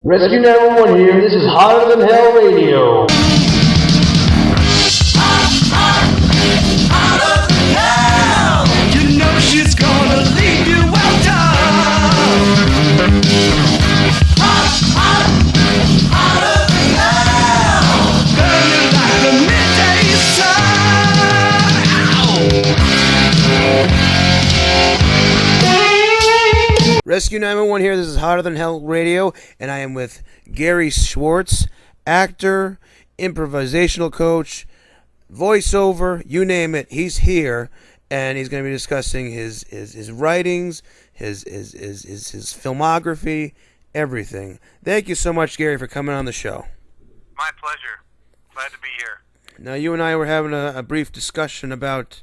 Rescue 911 here, this is Hotter Than Hell Radio. You know she's gonna leave you well done. Hotter than hell. Burning like the midday sun. Rescue 911 here. This is Hotter Than Hell Radio, and I am with Gary Schwartz, actor, improvisational coach, voiceover, you name it. He's here, and he's going to be discussing his writings, his filmography, everything. Thank you so much, Gary, for coming on the show. My pleasure. Glad to be here. Now, you and I were having a brief discussion about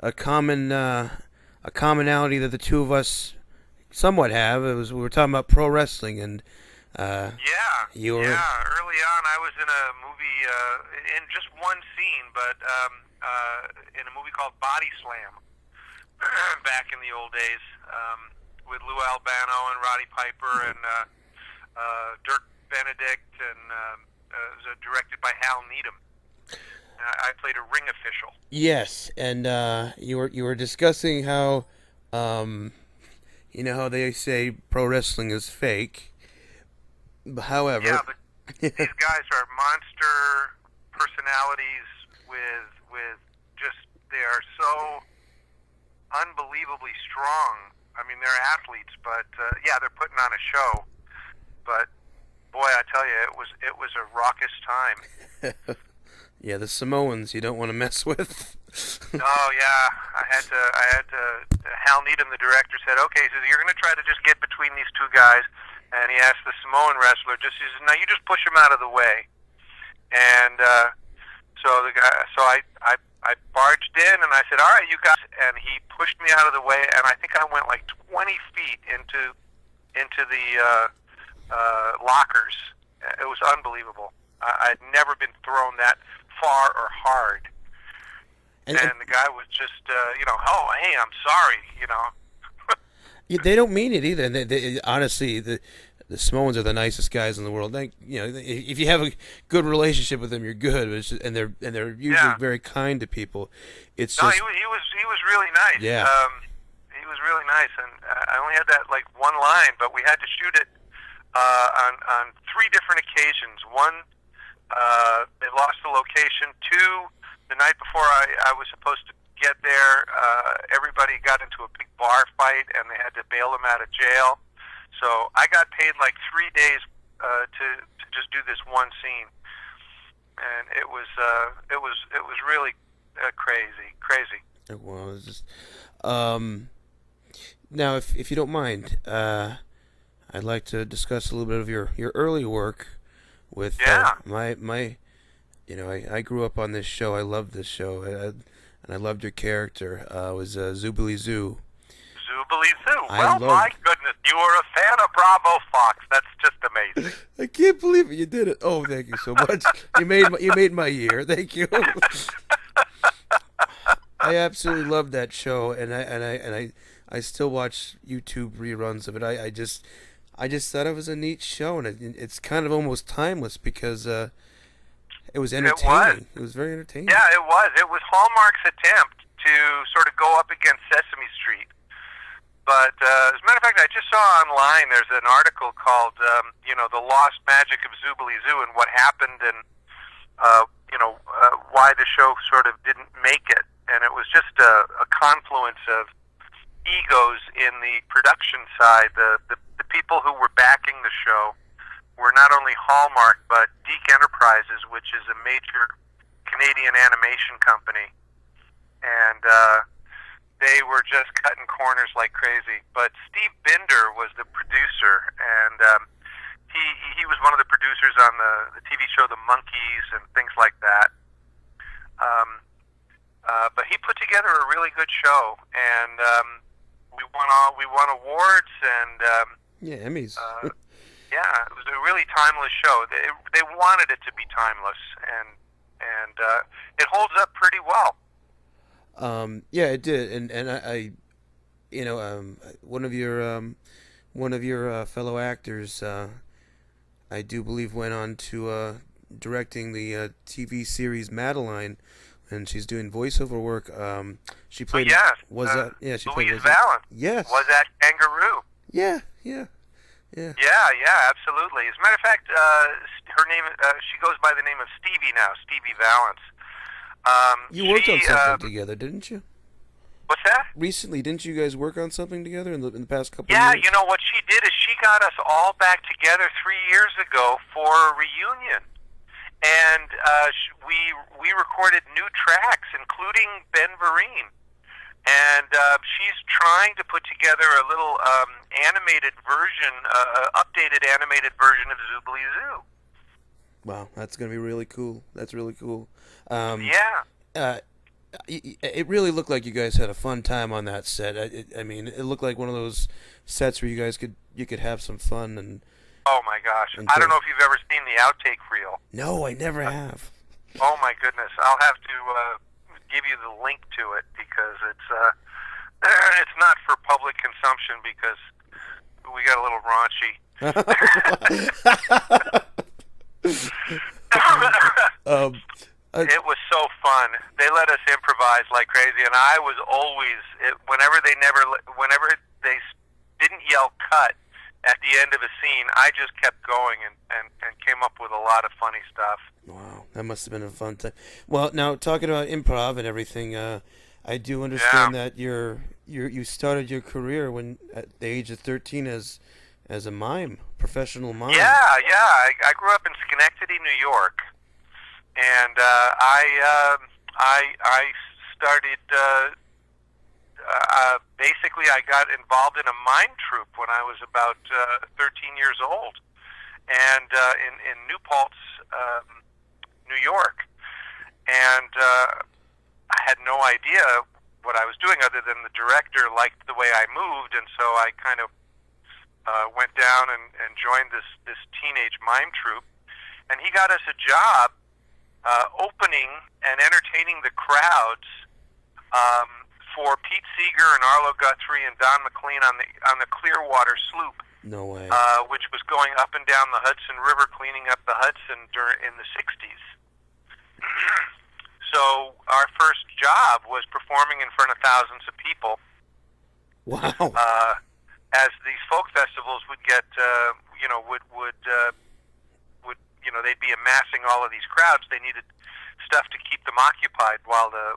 a commonality that the two of us somewhat have. We were talking about pro wrestling, and you were early on I was in a movie in just one scene, but in a movie called Body Slam back in the old days, with Lou Albano and Roddy Piper and Dirk Benedict, and it was directed by Hal Needham. I played a ring official. Yes, and you were discussing how how they say pro wrestling is fake. However, yeah, but these guys are monster personalities with just, they are so unbelievably strong. I mean, they're athletes, but they're putting on a show. But boy, I tell you, it was a raucous time. Yeah, the Samoans you don't want to mess with. Oh yeah, I had to. Hal Needham, the director, said, "Okay, he says, you're going to try to just get between these two guys." And he asked the Samoan wrestler, he says, "Now you just push him out of the way." And so I barged in and I said, "All right, you guys," and he pushed me out of the way, and I think I went like 20 feet into the lockers. It was unbelievable. I'd never been thrown that far or hard. And the guy was just, "Oh, hey, I'm sorry," Yeah, they don't mean it either. They honestly, the Samoans are the nicest guys in the world. If you have a good relationship with them, you're good. But and they're usually very kind to people. It's no, just, he was really nice. Yeah. He was really nice, and I only had that like one line, but we had to shoot it on three different occasions. One, they lost the location. Two, the night before I was supposed to get there, everybody got into a big bar fight, and they had to bail them out of jail. So I got paid like 3 days to just do this one scene, and it was really crazy. well, it's just, now, if you don't mind, I'd like to discuss a little bit of your early work with my. I grew up on this show. I loved this show, and I loved your character. It was Zoobly Zoo. Zoobly Zoo. Well, my goodness, you were a fan of Bravo Fox. That's just amazing. I can't believe it. You did it. Oh, thank you so much. You made my year. Thank you. I absolutely loved that show, and I still watch YouTube reruns of it. I just thought it was a neat show, and it's kind of almost timeless because it was entertaining. It was very entertaining. Yeah, it was. It was Hallmark's attempt to sort of go up against Sesame Street. But as a matter of fact, I just saw online there's an article called, The Lost Magic of Zoobly Zoo, and what happened, and why the show sort of didn't make it. And it was just a confluence of egos in the production side. The people who were backing the show were not only Hallmark, but Deke Enterprises, which is a major Canadian animation company. And they were just cutting corners like crazy. But Steve Binder was the producer, and he was one of the producers on the TV show The Monkees and things like that. But he put together a really good show, and we won awards, and Emmys. Yeah, it was a really timeless show. They wanted it to be timeless, and it holds up pretty well. Yeah, it did, and I one of your fellow actors, I do believe went on to directing the TV series Madeline, and she's doing voiceover work. She played. yes. Was that? Yeah, she played. Louise Valance. Yes. Was that Kangaroo? Yeah. Yeah, absolutely. As a matter of fact, her name, she goes by the name of Stevie now, Stevie Valance. You worked on something together, didn't you? What's that? Recently, didn't you guys work on something together in the past couple of Yeah, years? you know, what she did is she got us all back together 3 years ago for a reunion. And we recorded new tracks, including Ben Vereen. And she's trying to put together a little animated version, updated animated version of Zoobly Zoo. Wow, that's going to be really cool. That's really cool. Yeah. It really looked like you guys had a fun time on that set. I mean, it looked like one of those sets where you guys could have some fun and. Oh my gosh! I don't know if you've ever seen the outtake reel. No, I never have. Oh my goodness! I'll have to give you the link to it because it's not for public consumption because we got a little raunchy. It was so fun. They let us improvise like crazy, and I was always whenever they didn't yell cut at the end of a scene, I just kept going and came up with a lot of funny stuff. Wow, that must have been a fun time. Well, now talking about improv and everything, I do understand that you started your career at the age of 13 as a mime, professional mime. Yeah. I grew up in Schenectady, New York, and I started. Basically, I got involved in a mime troupe when I was about 13 years old, and in New Paltz, New York, and I had no idea what I was doing other than the director liked the way I moved, and so I kind of went down and joined this teenage mime troupe, and he got us a job opening and entertaining the crowds for Pete Seeger and Arlo Guthrie and Don McLean on the Clearwater sloop. No way. Which was going up and down the Hudson River, cleaning up the Hudson in the 60s. So our first job was performing in front of thousands of people. Wow. As these folk festivals would get, they'd be amassing all of these crowds. They needed stuff to keep them occupied while the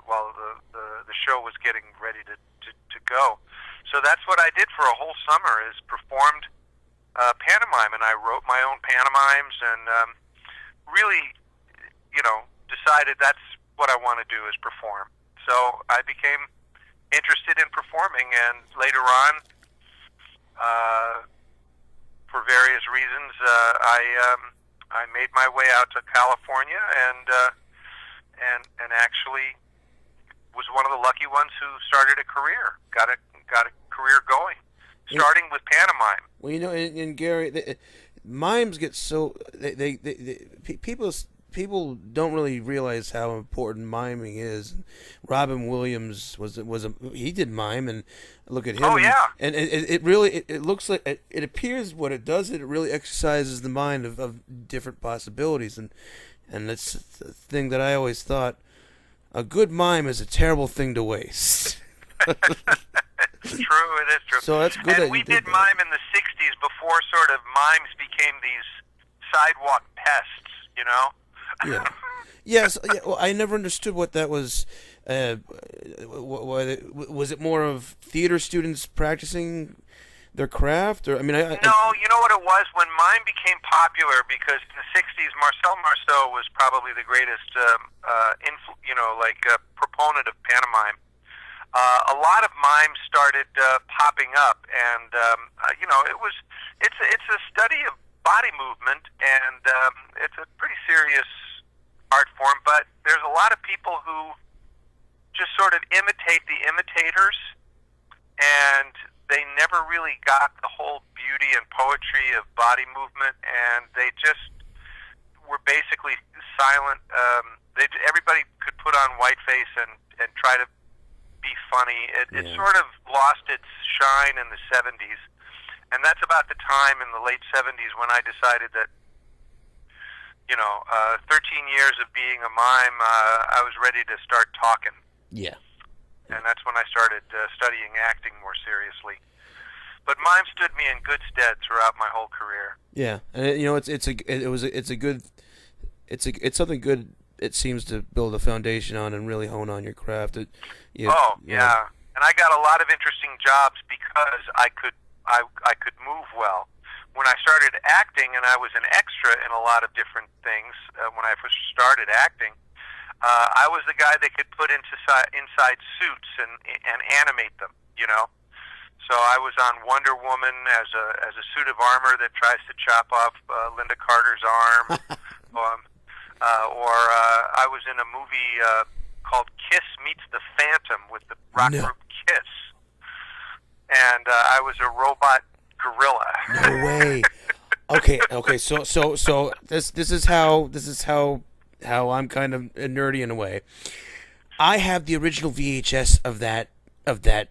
show was getting ready to go. So that's what I did for a whole summer, is performed pantomime, and I wrote my own pantomimes, and really, decided that's what I want to do, is perform. So I became interested in performing, and later on, for various reasons, I made my way out to California, and actually was one of the lucky ones who started a career, got a career going, starting with pantomime. Well, and Gary, mimes get so people don't really realize how important miming is. Robin Williams he did mime, and look at him. Oh, yeah. And it really looks like it appears what it does. It really exercises the mind of different possibilities, and that's the thing that I always thought. A good mime is a terrible thing to waste. It's true, it is true. So that's good. And we did mime in the 60s before sort of mimes became these sidewalk pests, Yeah. Yes. Yeah, well, I never understood what that was. Was it more of theater students practicing their craft, or No, you know what it was? When mime became popular, because in the 60s, Marcel Marceau was probably the greatest, proponent of pantomime. A lot of mimes started popping up, and it's a study of body movement, and it's a pretty serious art form. But there's a lot of people who just sort of imitate the imitators, and they never really got the whole beauty and poetry of body movement, and they just were basically silent. Everybody could put on whiteface and try to be funny. It sort of lost its shine in the 70s, and that's about the time in the late 70s when I decided that 13 years of being a mime, I was ready to start talking. Yeah. And that's when I started studying acting more seriously. But mime stood me in good stead throughout my whole career. Yeah, and it's something good. It seems to build a foundation on and really hone on your craft. Yeah. And I got a lot of interesting jobs because I could move well. When I started acting, and I was an extra in a lot of different things when I first started acting, I was the guy that could put inside suits and animate them. So I was on Wonder Woman as a suit of armor that tries to chop off Linda Carter's arm, or I was in a movie called Kiss Meets the Phantom with the rock group Kiss, and I was a robot gorilla. No way. Okay. So this is how I'm kind of nerdy in a way. I have the original VHS of that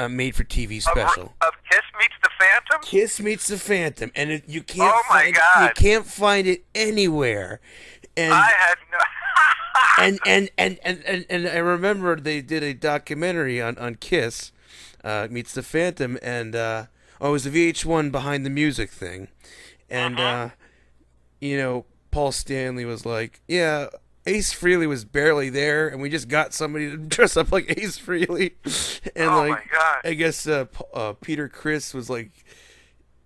made-for-TV special. Of Kiss Meets the Phantom? Kiss Meets the Phantom, and you can't. Oh my God! You can't find it anywhere. And I had no. and I remember they did a documentary on Kiss Meets the Phantom, and it was the VH1 Behind the Music thing, and Paul Stanley was like, yeah. Ace Frehley was barely there, and we just got somebody to dress up like Ace Frehley. And my God. I guess Peter Criss was like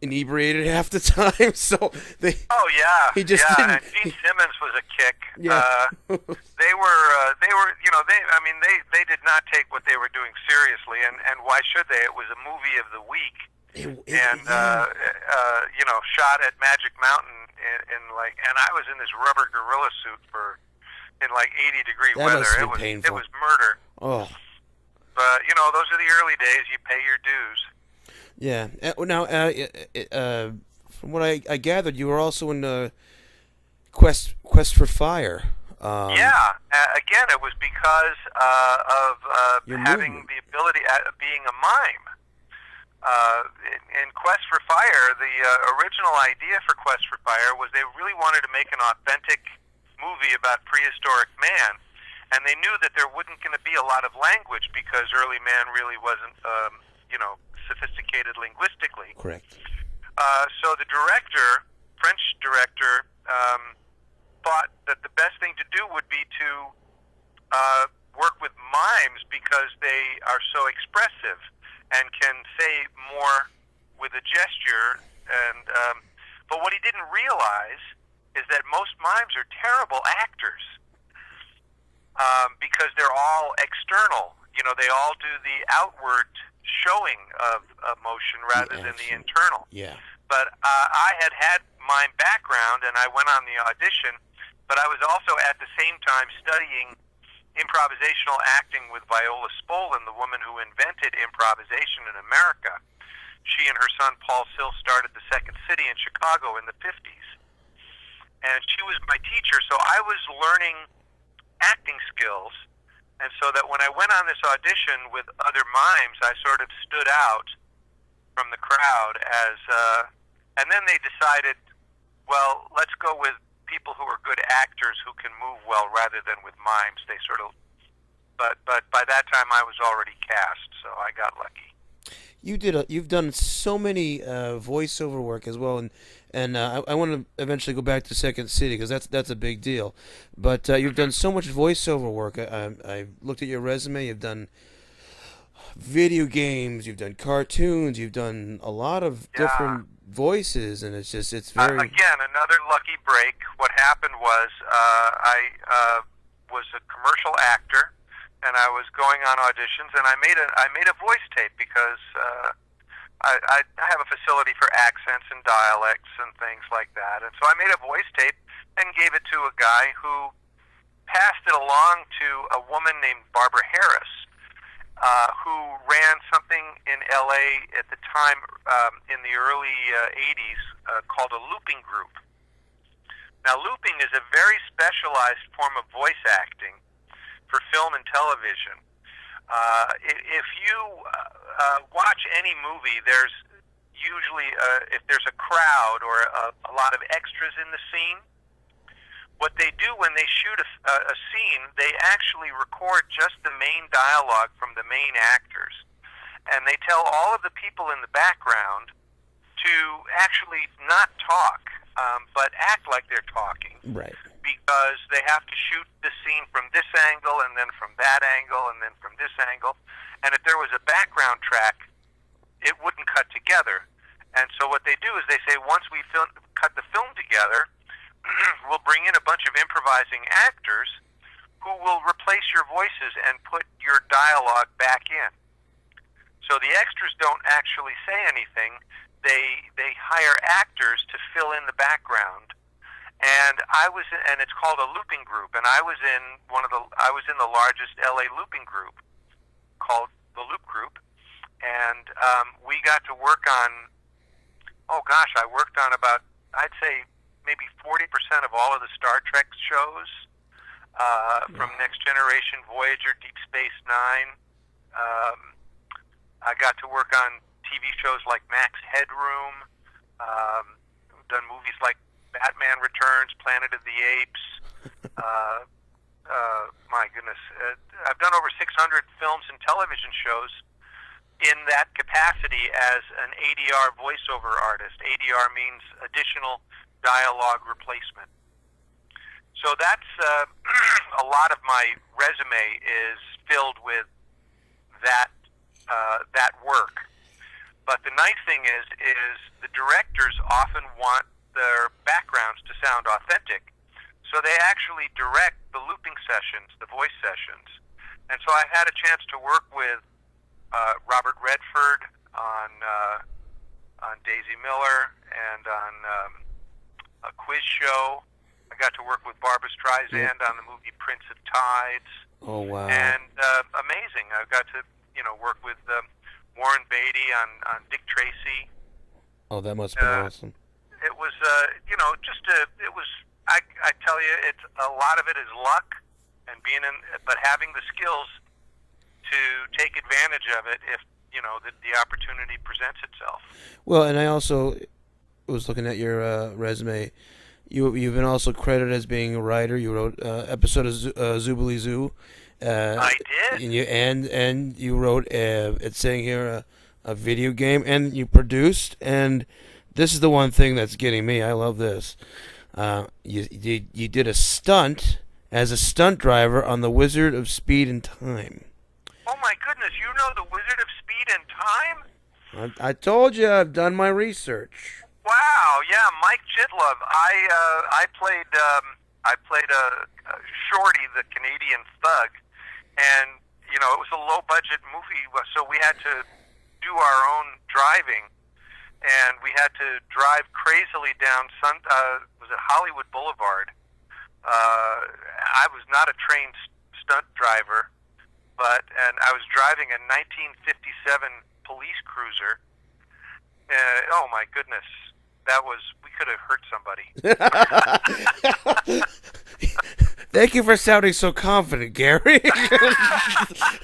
inebriated half the time, so they. Oh yeah, he just didn't. And Gene Simmons was a kick. Yeah. They were, they did not take what they were doing seriously, and why should they? It was a movie of the week, shot at Magic Mountain and I was in this rubber gorilla suit in 80-degree weather. Must have been painful. It was murder. Oh. But those are the early days. You pay your dues. Yeah. Now, from what I gathered, you were also in Quest for Fire. Again, it was because of having the ability of being a mime. In Quest for Fire, the original idea for Quest for Fire was they really wanted to make an authentic movie about prehistoric man, and they knew that there wasn't going to be a lot of language because early man really wasn't, sophisticated linguistically. Correct. So the director, French director, thought that the best thing to do would be to work with mimes because they are so expressive and can say more with a gesture. And but what he didn't realize is that most mimes are terrible actors because they're all external. They all do the outward showing of emotion rather than the internal. Yeah. But I had mime background, and I went on the audition, but I was also at the same time studying improvisational acting with Viola Spolin, the woman who invented improvisation in America. She and her son Paul Sill started the Second City in Chicago in the 50s. And she was my teacher, so I was learning acting skills. And so that when I went on this audition with other mimes, I sort of stood out from the crowd as, and then they decided, well, let's go with people who are good actors who can move well rather than with mimes. They sort of, but by that time I was already cast, so I got lucky. You've done so many voiceover work as well, and I want to eventually go back to Second City because that's a big deal. But you've done so much voiceover work. I looked at your resume. You've done video games. You've done cartoons. You've done a lot of different voices, and it's very again another lucky break. What happened was I was a commercial actor. And I was going on auditions, and I made a voice tape because I have a facility for accents and dialects and things like that. And so I made a voice tape and gave it to a guy who passed it along to a woman named Barbara Harris, who ran something in L.A. at the time in the early 80s called a looping group. Now, looping is a very specialized form of voice acting for film and television. If you watch any movie, there's usually, if there's a crowd or a lot of extras in the scene, what they do when they shoot a scene, they actually record just the main dialogue from the main actors. And they tell all of the people in the background to actually not talk, but act like they're talking. Right. Because they have to shoot the scene from this angle, and then from that angle, and then from this angle. And if there was a background track, it wouldn't cut together. And so what they do is they say, once we cut the film together, we'll bring in a bunch of improvising actors who will replace your voices and put your dialogue back in. So the extras don't actually say anything. They hire actors to fill in the background. And it's called a looping group. And I was in the largest LA looping group called the Loop Group. And we got to work on, I worked on about, I'd say, maybe 40% of all of the Star Trek shows, from Next Generation, Voyager, Deep Space Nine. I got to work on TV shows like Max Headroom, done movies like Batman Returns, Planet of the Apes. My goodness. I've done over 600 films and television shows in that capacity as an ADR voiceover artist. ADR means additional dialogue replacement. So that's a lot of my resume is filled with that work. But the nice thing is the directors often want their backgrounds to sound authentic, so they actually direct the looping sessions, the voice sessions. And so I had a chance to work with Robert Redford on Daisy Miller and on a quiz show. I got to work with Barbra Streisand on the movie Prince of Tides. Oh, wow. And amazing. I got to work with Warren Beatty on Dick Tracy. Oh, that must be awesome. It was I tell you, it's a lot of it is luck and but having the skills to take advantage of it if the opportunity presents itself. Well, and I also was looking at your resume. You've been also credited as being a writer. You wrote episode of Zoobly Zoo. I did. And you wrote it's saying here a video game, and you produced. And this is the one thing that's getting me. I love this. You did a stunt as a stunt driver on The Wizard of Speed and Time. Oh my goodness! You know The Wizard of Speed and Time? I told you, I've done my research. Wow! Yeah, Mike Chitlove. I played a Shorty, the Canadian thug, and it was a low budget movie, so we had to do our own driving, and we had to drive crazily down was it Hollywood Boulevard? I was not a trained stunt driver, and I was driving a 1957 police cruiser. Oh my goodness. We could have hurt somebody. Thank you for sounding so confident, Gary.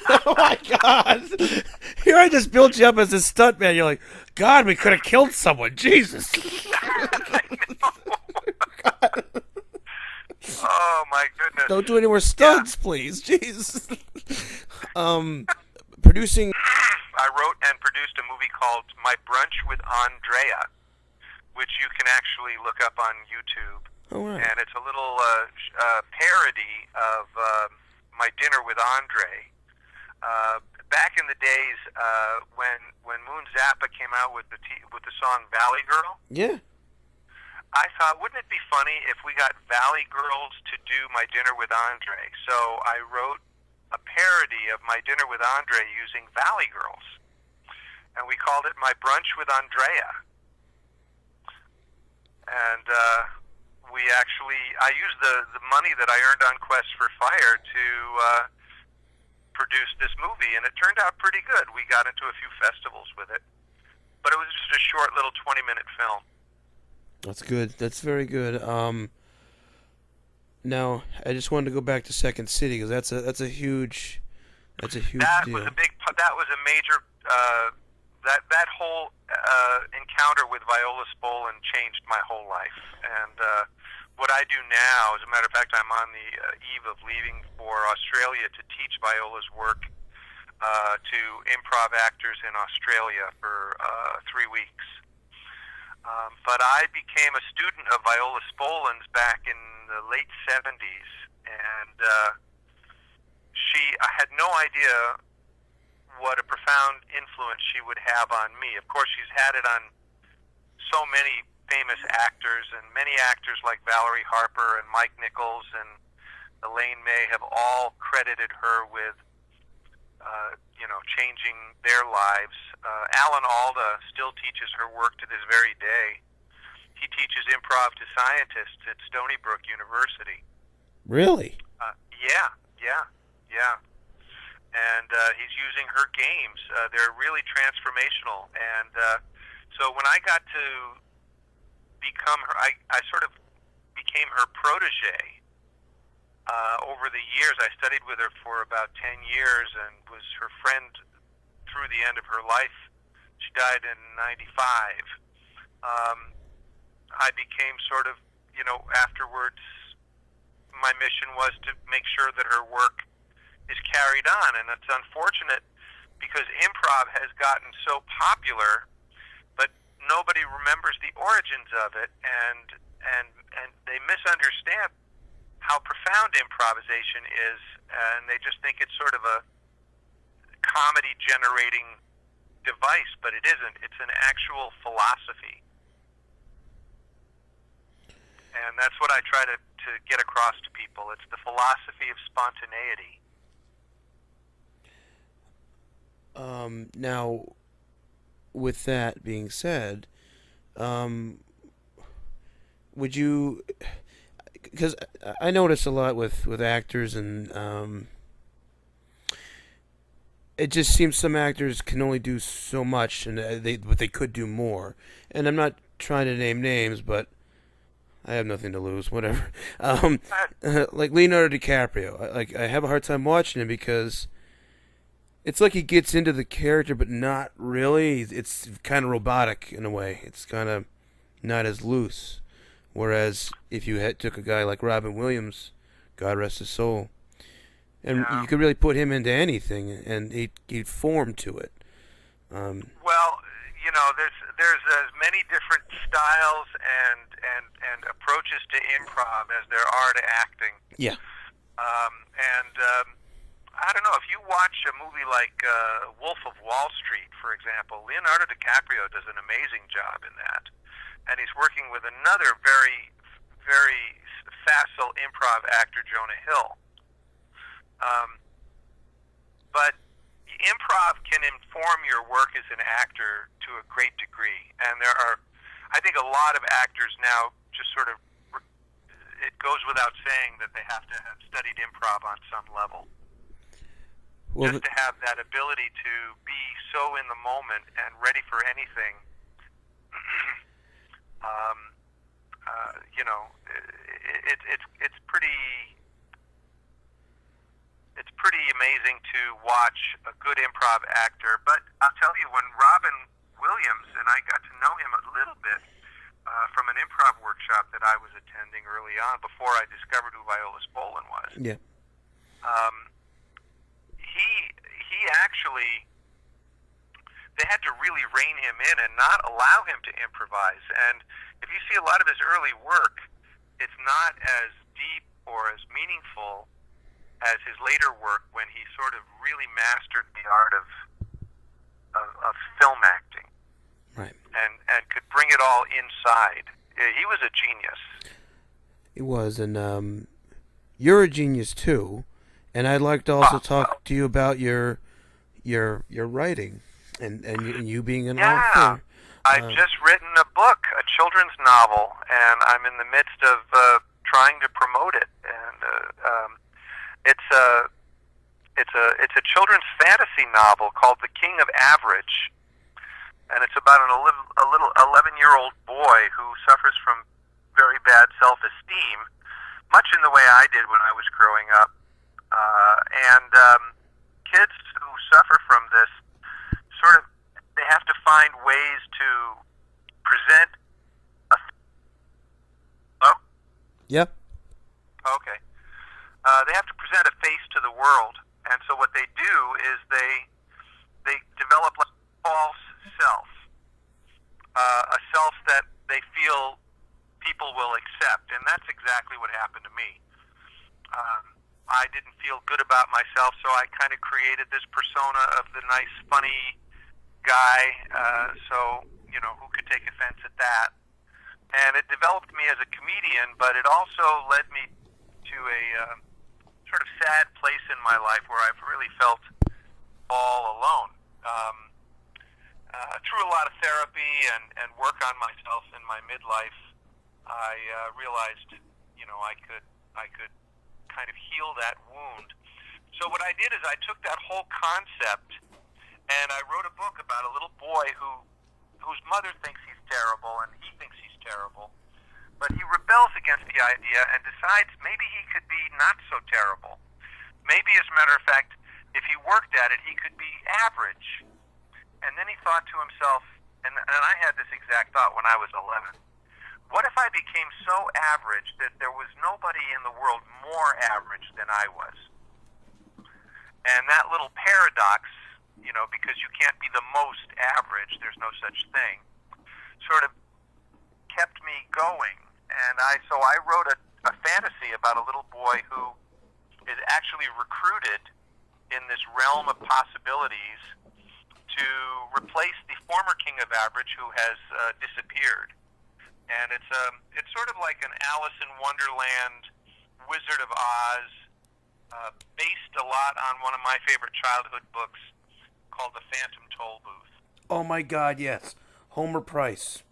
Oh my God. Here I just built you up as a stuntman. You're like, God, we could have killed someone. Jesus. Oh my goodness. Don't do any more stunts, please. Jesus. Producing. I wrote and produced a movie called My Brunch with Andrea, which you can actually look up on YouTube. Oh, right. And it's a little parody of My Dinner with Andre. Back in the days when Moon Zappa came out with the song Valley Girl, Yeah. I thought, wouldn't it be funny if we got Valley Girls to do My Dinner with Andre? So I wrote a parody of My Dinner with Andre using Valley Girls, and we called it My Brunch with Andrea. And I used the money that I earned on Quest for Fire to produce this movie, and it turned out pretty good. We got into a few festivals with it, but it was just a short little 20-minute film. That's good. That's very good. Now I just wanted to go back to Second City because that's a huge deal. That was a major. That whole encounter with Viola Spolin changed my whole life. And what I I do now, as a matter of fact, I'm on the eve of leaving for Australia to teach Viola's work to improv actors in Australia for 3 weeks. But I became a student of Viola Spolin's back in the late 70s, and I had no idea what a profound influence she would have on me. Of course, she's had it on so many famous actors, and many actors like Valerie Harper and Mike Nichols and Elaine May have all credited her with changing their lives. Alan Alda still teaches her work to this very day. He teaches improv to scientists at Stony Brook University. Really? Yeah. And he's using her games. They're really transformational. And so when I got to become her, I sort of became her protege. Over the years, I studied with her for about 10 years and was her friend through the end of her life. She died in 95. I became sort of, afterwards, my mission was to make sure that her work is carried on. And it's unfortunate because improv has gotten so popular, but nobody remembers the origins of it, and they misunderstand how profound improvisation is, and they just think it's sort of a comedy-generating device, but it isn't. It's an actual philosophy. And that's what I try to get across to people. It's the philosophy of spontaneity. Now, with that being said, would you... Because I notice a lot with actors, and it just seems some actors can only do so much, and but they could do more. And I'm not trying to name names, but I have nothing to lose. Whatever. Like Leonardo DiCaprio, I have a hard time watching him because it's like he gets into the character, but not really. It's kind of robotic in a way. It's kind of not as loose. Whereas if you took a guy like Robin Williams, God rest his soul, and you could really put him into anything, and he'd form to it. Well, there's as many different styles and approaches to improv as there are to acting. Yeah. I don't know, if you watch a movie like Wolf of Wall Street, for example, Leonardo DiCaprio does an amazing job in that. And he's working with another very, very facile improv actor, Jonah Hill. But improv can inform your work as an actor to a great degree. And I think a lot of actors now just sort of, it goes without saying that they have to have studied improv on some level. Well, just to have that ability to be so in the moment and ready for anything. It's pretty amazing to watch a good improv actor. But I'll tell you, when Robin Williams, and I got to know him a little bit from an improv workshop that I was attending early on before I discovered who Viola Spolin was. Yeah. He actually, they had to really rein him in and not allow him to improvise. And if you see a lot of his early work, it's not as deep or as meaningful as his later work when he sort of really mastered the art of film acting. Right. And could bring it all inside. He was a genius. He was, and you're a genius too. And I'd like to also talk to you about your writing and you being an author. I've just written a book, a children's novel, and I'm in the midst of trying to promote it. And it's a children's fantasy novel called The King of Average, and it's about a little 11-year-old boy who suffers from very bad self-esteem, much in the way I did when I was growing up. Kids who suffer from this they have to find ways to present Yep. Okay. They have to present a face to the world, and so what they do is they develop like a false self, a self that they feel people will accept, and that's exactly what happened to me. I didn't feel good about myself, so I kind of created this persona of the nice, funny guy, so, who could take offense at that? And it developed me as a comedian, but it also led me to a sort of sad place in my life where I've really felt all alone. Through a lot of therapy and work on myself in my midlife, I realized, I could kind of heal that wound. So what I did is I took that whole concept and I wrote a book about a little boy whose mother thinks he's terrible and he thinks he's terrible, but he rebels against the idea and decides maybe he could be not so terrible. Maybe, as a matter of fact, if he worked at it, he could be average. And then he thought to himself, and I had this exact thought when I was 11, what if I became so average that there was nobody in the world more average than I was? And that little paradox, because you can't be the most average, there's no such thing, sort of kept me going. And so I wrote a fantasy about a little boy who is actually recruited in this realm of possibilities to replace the former king of average who has disappeared. And it's sort of like an Alice in Wonderland, Wizard of Oz, based a lot on one of my favorite childhood books called The Phantom Toll Booth. Oh my God, yes. Homer Price.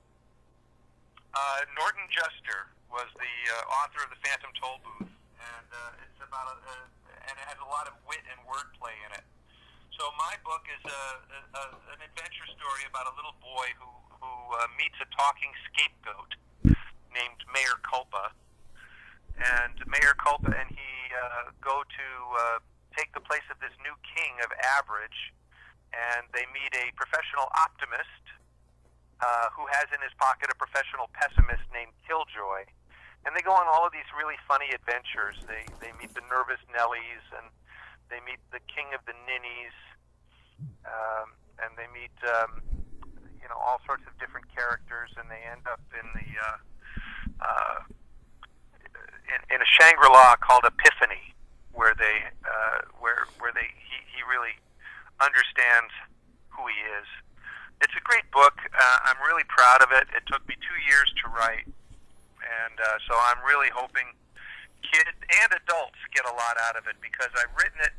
Norton Juster was the author of The Phantom Toll Booth, and it's about and it has a lot of wit and wordplay in it. So my book is an adventure story about a little boy who meets a talking scapegoat named Mayor Culpa, and Mayor Culpa and he go to take the place of this new king of average, and they meet a professional optimist who has in his pocket a professional pessimist named Killjoy, and they go on all of these really funny adventures. They meet the nervous Nellies, and they meet the king of the ninnies, and they meet all sorts of different characters, and they end up in the in a Shangri-La called Epiphany, where he really understands who he is. It's a great book. I'm really proud of it. It took me 2 years to write, and so I'm really hoping kids and adults get a lot out of it, because I've written it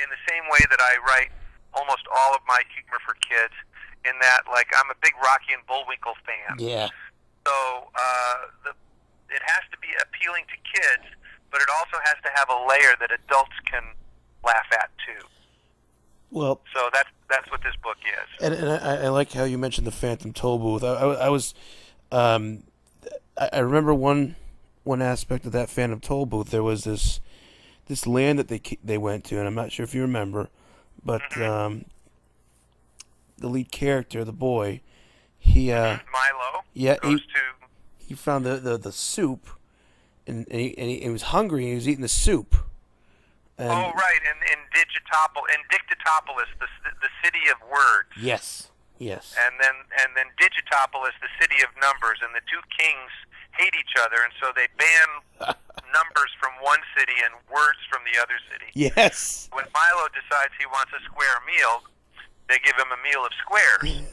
in the same way that I write almost all of my humor for kids, in that, like, I'm a big Rocky and Bullwinkle fan. Yeah. So it has to be appealing to kids, but it also has to have a layer that adults can laugh at too. Well, so that's what this book is. And I like how you mentioned the Phantom Toll Booth. I remember one aspect of that Phantom Toll Booth. There was this land that they went to, and I'm not sure if you remember, but the lead character, the boy, he Milo, yeah, he found the soup, and he was hungry, and he was eating the soup. And right, in Dictatopolis, the city of words. Yes. And then Digitopolis, the city of numbers, and the two kings hate each other, and so they ban numbers from one city and words from the other city. Yes. When Milo decides he wants a square meal, they give him a meal of squares.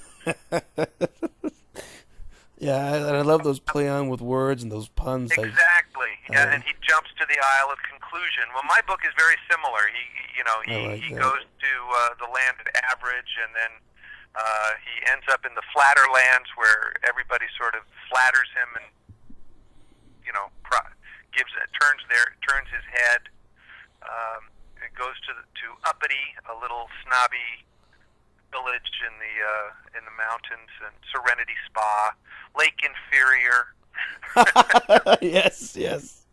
Yeah, and I love those play on with words and those puns. Exactly. And he jumps to the Isle of Conclusion. Well, my book is very similar. He goes to the land of average, and then he ends up in the flatter lands where everybody sort of flatters him and turns his head. It goes to Uppity, a little snobby village in the mountains, and Serenity Spa, Lake Inferior. Yes.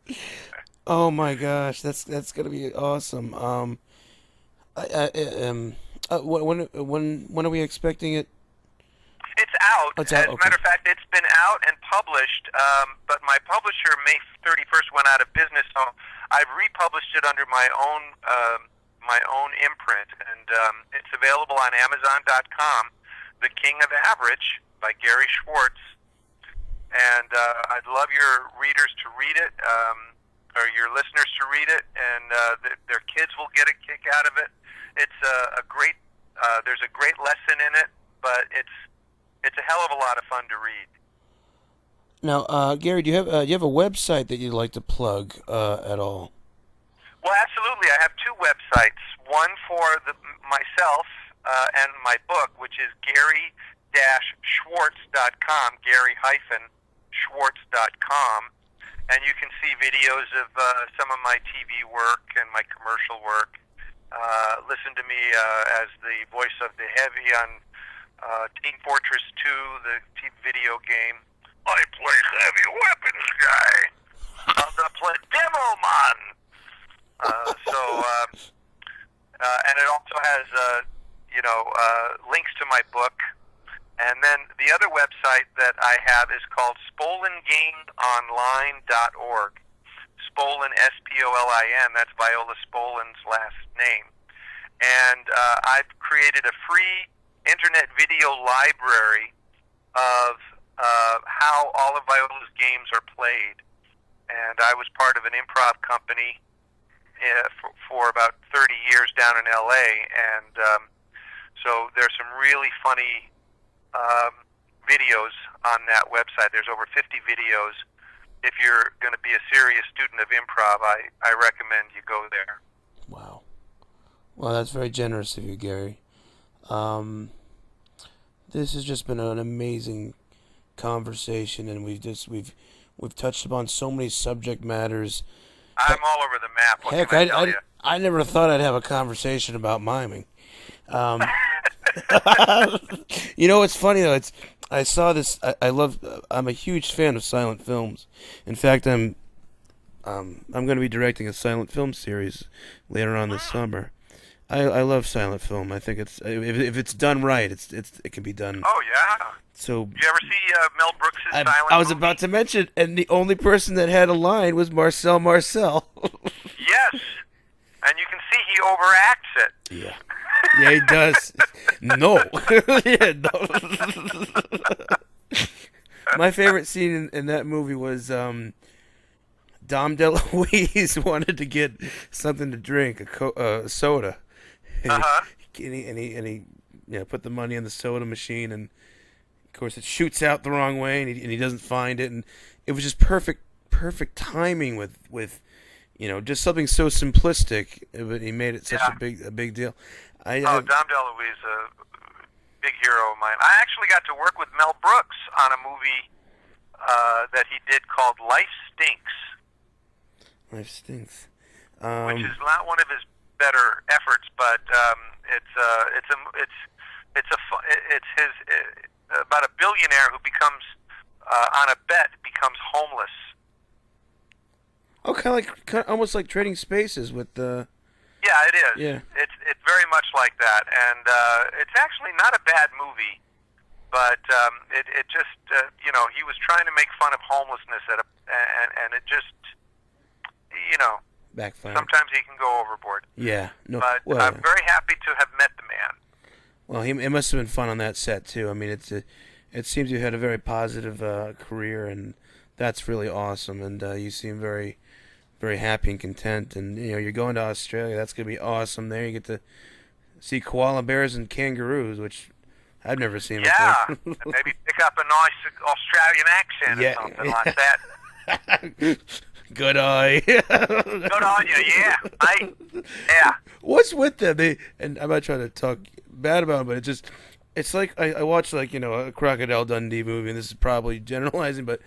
Oh my gosh, that's gonna be awesome. When are we expecting it? It's out. Oh, it's out, As a okay. matter of fact, it's been out and published, but my publisher, May 31st, went out of business, so I've republished it under my own imprint, and it's available on Amazon.com. The King of Average by Gary Schwartz, and I'd love your readers to read it, or your listeners to read it, and their kids will get a kick out of it. It's a great. There's a great lesson in it, but it's a hell of a lot of fun to read. Now, Gary, do you have a website that you'd like to plug at all? Well, absolutely. I have two websites. One for myself and my book, which is Gary-Schwartz.com, Gary-Schwartz.com. And you can see videos of some of my TV work and my commercial work. Listen to me as the voice of the Heavy on Team Fortress 2, the video game. I play heavy weapons guy. I'm the play demo man. And it also has links to my book. And then the other website that I have is called SpolinGamesOnline.org. Spolin, S-P-O-L-I-N, that's Viola Spolin's last name. And I've created a free internet video library of how all of Viola's games are played. And I was part of an improv company for about 30 years down in L.A., and so there's some really funny videos on that website. There's over 50 videos. If you're going to be a serious student of improv, I recommend you go there. Wow. Well, that's very generous of you, Gary. This has just been an amazing conversation, and we've touched upon so many subject matters. I'm all over the map. What Heck, can I tell you? I never thought I'd have a conversation about miming. You know, it's funny though. I saw this. I'm a huge fan of silent films. In fact, I'm going to be directing a silent film series later on this summer. I love silent film. I think it's if it's done right, it can be done. Oh yeah. So Did you ever see Mel Brooks' silent I was movie? about to mention, and the only person that had a line was Marcel Marcel. Yes, and you can see he overacts it. Yeah. Yeah, he does. No. Yeah, no. My favorite scene in that movie was Dom DeLuise wanted to get something to drink, a soda. Uh-huh. And he put the money in the soda machine, and of course it shoots out the wrong way, and he doesn't find it, and it was just perfect timing with just something so simplistic, but he made it such a big deal. Dom DeLuise, a big hero of mine. I actually got to work with Mel Brooks on a movie that he did called Life Stinks. Life Stinks. Which is not one of his better efforts, but it's about a billionaire who becomes on a bet becomes homeless. Oh, almost like Trading Spaces with the. Yeah, it is. Yeah. It's very much like that, and it's actually not a bad movie, but it just he was trying to make fun of homelessness and it just backfire. Sometimes he can go overboard. Yeah. No. But Well, I'm very happy to have met the man. Well, it must have been fun on that set too. I mean, it seems you had a very positive career, and that's really awesome. And you seem very, very happy and content. And you're going to Australia. That's gonna be awesome. There you get to see koala bears and kangaroos, which I've never seen before. And maybe pick up a nice Australian accent or something like that. Good eye. Good on you, yeah. Yeah. What's with them? And I'm not trying to talk bad about them, but it's like I watched a Crocodile Dundee movie, and this is probably generalizing, but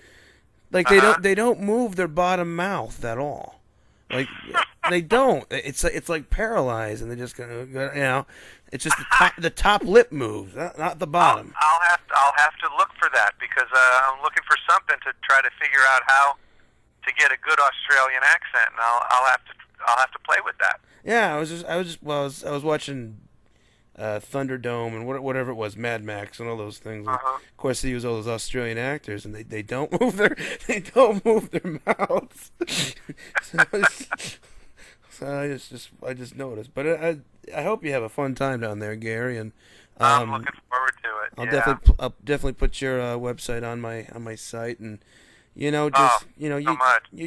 like they don't move their bottom mouth at all. Like they don't. It's like paralyzed, and they just go. It's just the top lip moves, not the bottom. I'll have to look for that because I'm looking for something to try to figure out how to get a good Australian accent, and I'll have to play with that. Yeah, I was watching Thunderdome and whatever it was, Mad Max and all those things. And of course, they use all those Australian actors, and they don't move their mouths. So I just noticed. But I hope you have a fun time down there, Gary. And I'm looking forward to it. I'll definitely put your website on my site, and you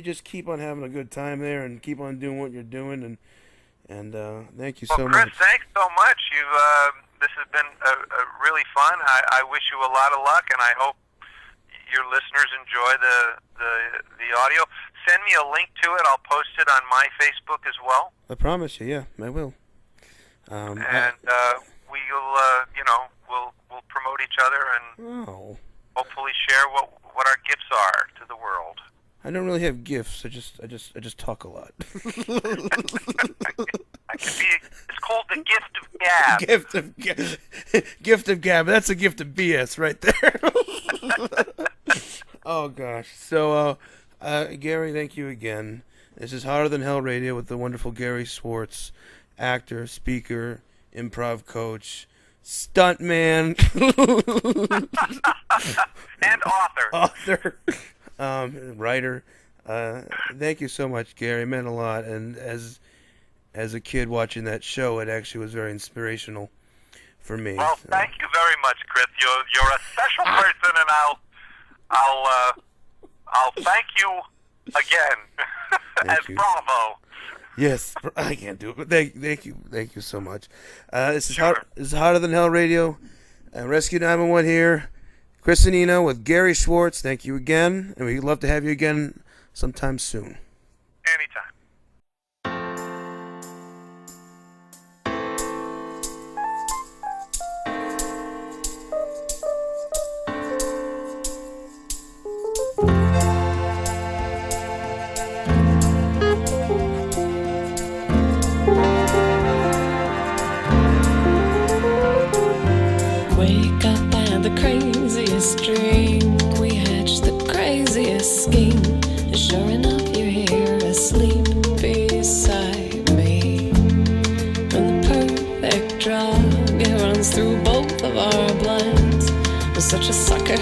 just keep on having a good time there and keep on doing what you're doing, and thank you so much. Chris, thanks so much. This has been a really fun. I wish you a lot of luck, and I hope your listeners enjoy the audio. Send me a link to it. I'll post it on my Facebook as well. I promise you, yeah, I will. We'll promote each other and hopefully share what our gifts are to the world. I don't really have gifts. I just talk a lot. It's called the gift of gab. Gift of gab. That's a gift of BS right there. Oh gosh. So, Gary, thank you again. This is Hotter Than Hell Radio with the wonderful Gary Schwartz, actor, speaker, improv coach, stuntman, and author. Writer. Thank you so much, Gary. It meant a lot. And as a kid watching that show, it actually was very inspirational for me. Well, thank you very much, Chris. You're a special person, and I'll thank you again as you. Bravo. Yes, I can't do it, but thank you so much. This is Hotter Than Hell Radio. Rescue 911 here. Chris Annino with Gary Schwartz. Thank you again, and we'd love to have you again sometime soon. Anytime. Wake up and the craziest dream. We hatched the craziest scheme. And sure enough, you're here asleep beside me. When the perfect drug, it runs through both of our bloods. I'm such a sucker